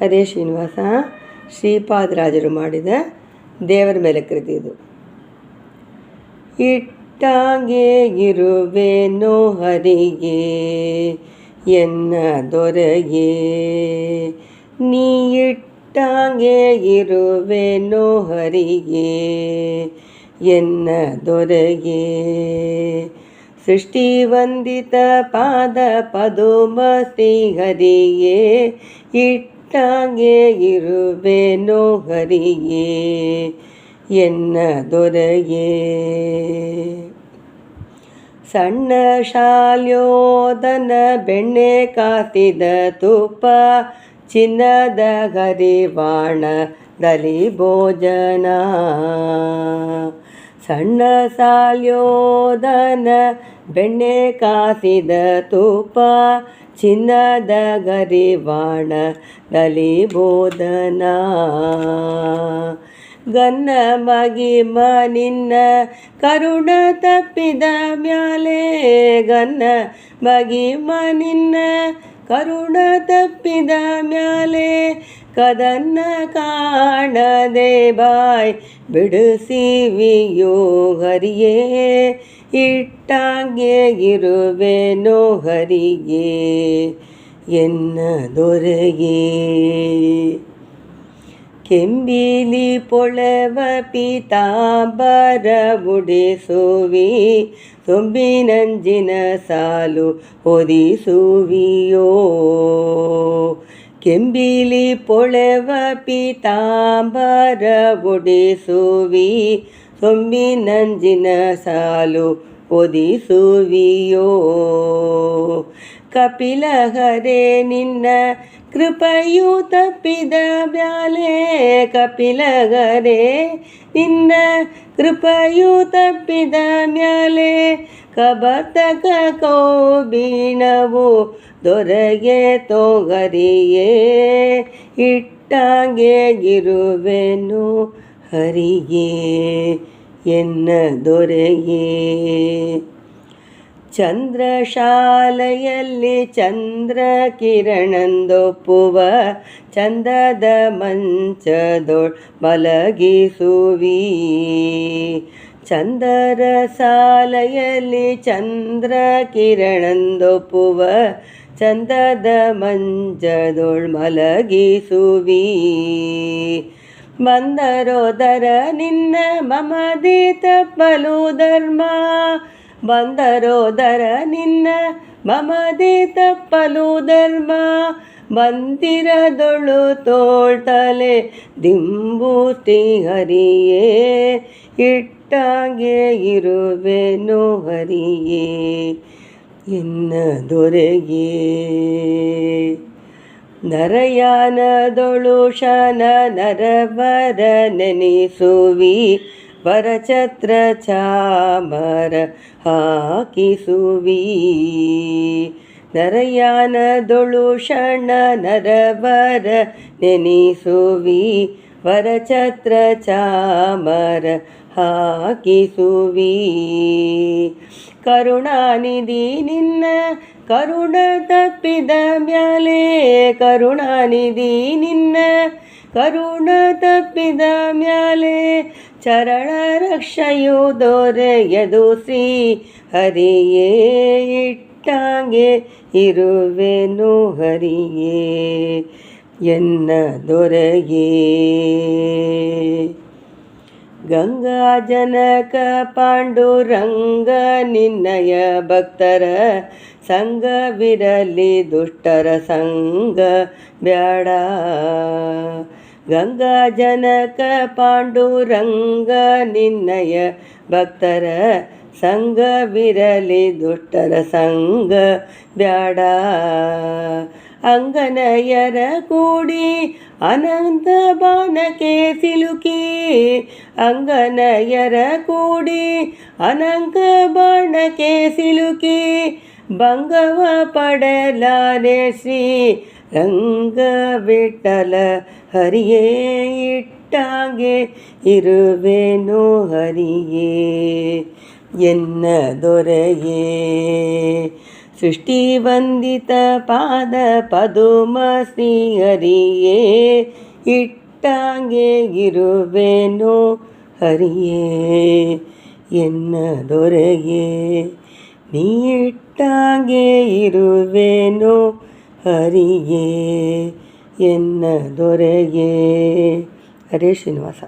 ಹರೇ ಶ್ರೀನಿವಾಸ ಶ್ರೀಪಾದರಾಜರು ಮಾಡಿದ ದೇವರ ಮೇಲೆ ಕೃತಿ ಇದು. ಇಟ್ಟಾಗೆ ಇರುವೆನೋ ಹರಿಗೆ ಎನ್ನ ದೊರೆಗೆ, ನೀ ಇಟ್ಟಾಗೆ ಇರುವೆನೋ ಹರಿಗೆ ಎನ್ನ ದೊರೆಗೆ, ಸೃಷ್ಟಿವಂದಿತ ಪಾದ ಪದುಮ ಶ್ರೀಹರಿಗೆ, ಇಟ್ಟಾಗೆ ಇರುವೆನೋ ಹರಿಗೆ ಎನ್ನ ದೊರೆಗೆ. ಸಣ್ಣ ಶಾಲ್ಯೋದನ ಬೆಣ್ಣೆ ಕಾಸಿದ ತುಪ್ಪ, ಚಿನ್ನದ ಗರಿವಾಣದಲ್ಲಿ ಭೋಜನ, ಸಣ್ಣ ಶಾಲ್ಯೋದನ ಬೆಣ್ಣೆ ಕಾಸಿದ ತುಪ್ಪ, ಚಿನ್ನದ ಗರಿವಾಣದಲ್ಲಿ ಭೋಜನ, ಗನ್ನ ಮಗಿಮ ನಿನ್ನ ಕರುಣ ತಪ್ಪಿದ ಮ್ಯಾಲೆ, ಗನ್ನ ಮಗಿಮ ನಿನ್ನ ಕರುಣ ತಪ್ಪಿದ ಮ್ಯಾಲೆ, ಕದನ್ನ ಕಾಣದೆ ಬಾಯ್ ಬಿಡಿಸಿವಿಯೋ ಹರಿಯೇ, ಇಟ್ಟಾಗೆ ಇರುವೆನೋ ಹರಿಗೆ ಎನ್ನ ದೊರೆಗೆ. ಕೆಂಬಿಲಿ ಪೊಳವ ಪೀತಾಂಬರ ಮುಡಿಸುವಿ, ಸೊಂಬಿನಂಜಿನ ಸಾಲು ಹೊದಿಸುವಿಯೋ, ಕೆಂಬಿಲಿ ಪೊಳವ ಪೀತಾಂಬರ ಮುಡಿಸುವಿ, ಸೊಂಬಿನಂಜಿನ ಸಾಲು ಹೊದಿಸುವಿಯೋ, ಕಪಿಲ ಹರೇ ನಿನ್ನ ಕೃಪೆಯು ತಪ್ಪಿದ ಮ್ಯಾಲೆ, ಕಪಿಲ ಹರೇ ನಿನ್ನ ಕೃಪೆಯು ತಪ್ಪಿದ ಮ್ಯಾಲೆ, ಕಬರ್ತಕ ಕೌಬೀಣವು ದೊರೆಗೆ ತೊಗರಿಯೇ, ಇಟ್ಟಾಗೆ ಇರುವೆನೋ ಹರಿಗೆ ಎನ್ನ ದೊರೆಗೆ. ಚಂದ್ರಶಾಲೆಯಲ್ಲಿ ಚಂದ್ರ ಕಿರಣಂದೊಪ್ಪುವ, ಚಂದದ ಮಂಚದೊಳ್ ಮಲಗಿಸುವಿ, ಚಂದರ ಶಾಲೆಯಲ್ಲಿ ಚಂದ್ರ ಕಿರಣಂದೊಪ್ಪುವ, ಚಂದದ ಮಂಚದೊಳ್ ಮಲಗಿಸುವಿ, ಬಂದರೋದರ ನಿನ್ನ ಮಮದೆ ತಪ್ಪಲು ಧರ್ಮ, ಬಂದರೋದರ ನಿನ್ನ ಮಮದೆ ತಪ್ಪಲು ಧರ್ಮ, ಮಂದಿರದೊಳು ತೋಳ್ತಲೆ ದಿಂಬು ಶ್ರೀಹರಿಯೇ, ಇಟ್ಟಾಗೆ ಇರುವೆನೋ ಹರಿಗೆ ಎನ್ನ ದೊರೆಗೆ. ನರಯಾನದೊಳು ಶನ ನರವರ ನೆನೆಸುವಿ, ವರಛತ್ರ ಚಾಮರ ಹಾಕಿಸುವಿ, ನರಯಾನದೊಳು ಶಣ ನರವರ ನೆನೆಸುವಿ, ವರಛತ್ರ ಚಾಮರ ಹಾಕಿಸುವಿ, ಕರುಣಾನಿಧಿ ನಿನ್ನ ಕರುಣ ತಪ್ಪಿದ ಮ್ಯಾಲೆ, ಕರುಣಾನಿಧಿ ನಿನ್ನ ಕರುಣ ತಪ್ಪಿದ ಮ್ಯಾಲೆ, ಚರಣ ರಕ್ಷೆಯು ದೊರೆಯದು ಶ್ರೀ ಹರಿಯೇ, ಇಟ್ಟಾಗೆ ಇರುವೆನೋ ಹರಿಗೆ ಎನ್ನ ದೊರೆಗೆ. ಗಂಗಾ ಜನಕ ಪಾಂಡುರಂಗ ನಿನ್ನಯ ಭಕ್ತರ ಸಂಗವಿರಲಿ ದುಷ್ಟರ ಸಂಗ ಬ್ಯಾಡ, ಗಂಗಾ ಜನಕ ಪಾಂಡುರಂಗ ನಿನ್ನಯ ಭಕ್ತರ ಸಂಗವಿರಲಿ ದುಷ್ಟರ ಸಂಗ ಬ್ಯಾಡ, ಅಂಗನಯರ ಕೂಡಿ ಅನಂತ ಬಾಣಕ್ಕೆ ಸಿಲುಕಿ, ಅಂಗನಯರ ಕೂಡಿ ಅನಂತ ಬಾಣಕ್ಕೆ ಸಿಲುಕಿ, ಭಂಗವ ಪಡಲಾರೆ ಶ್ರೀ ರಂಗ ವಿಠಲ ಹರಿಯೇ, ಇಟ್ಟಾಗೆ ಇರುವೆನೋ ಹರಿಯೇ ಎನ್ನ ದೊರೆಗೆ. ಸೃಷ್ಟಿವಂದಿತ ಪಾದ ಪದುಮ ಶ್ರೀಹರಿಯೇ ಇಟ್ಟಾಗೆ ಇರುವೆನೋ ಹರಿಯೇ ಎನ್ನ ದೊರೆಯೇ ನೀ ಇಟ್ಟಾಗೆ ಇರುವೆನೋ ಹರಿಯೇ ಎನ್ನ ದೊರೆಯೇ. ಹರೇ ಶ್ರೀನಿವಾಸ.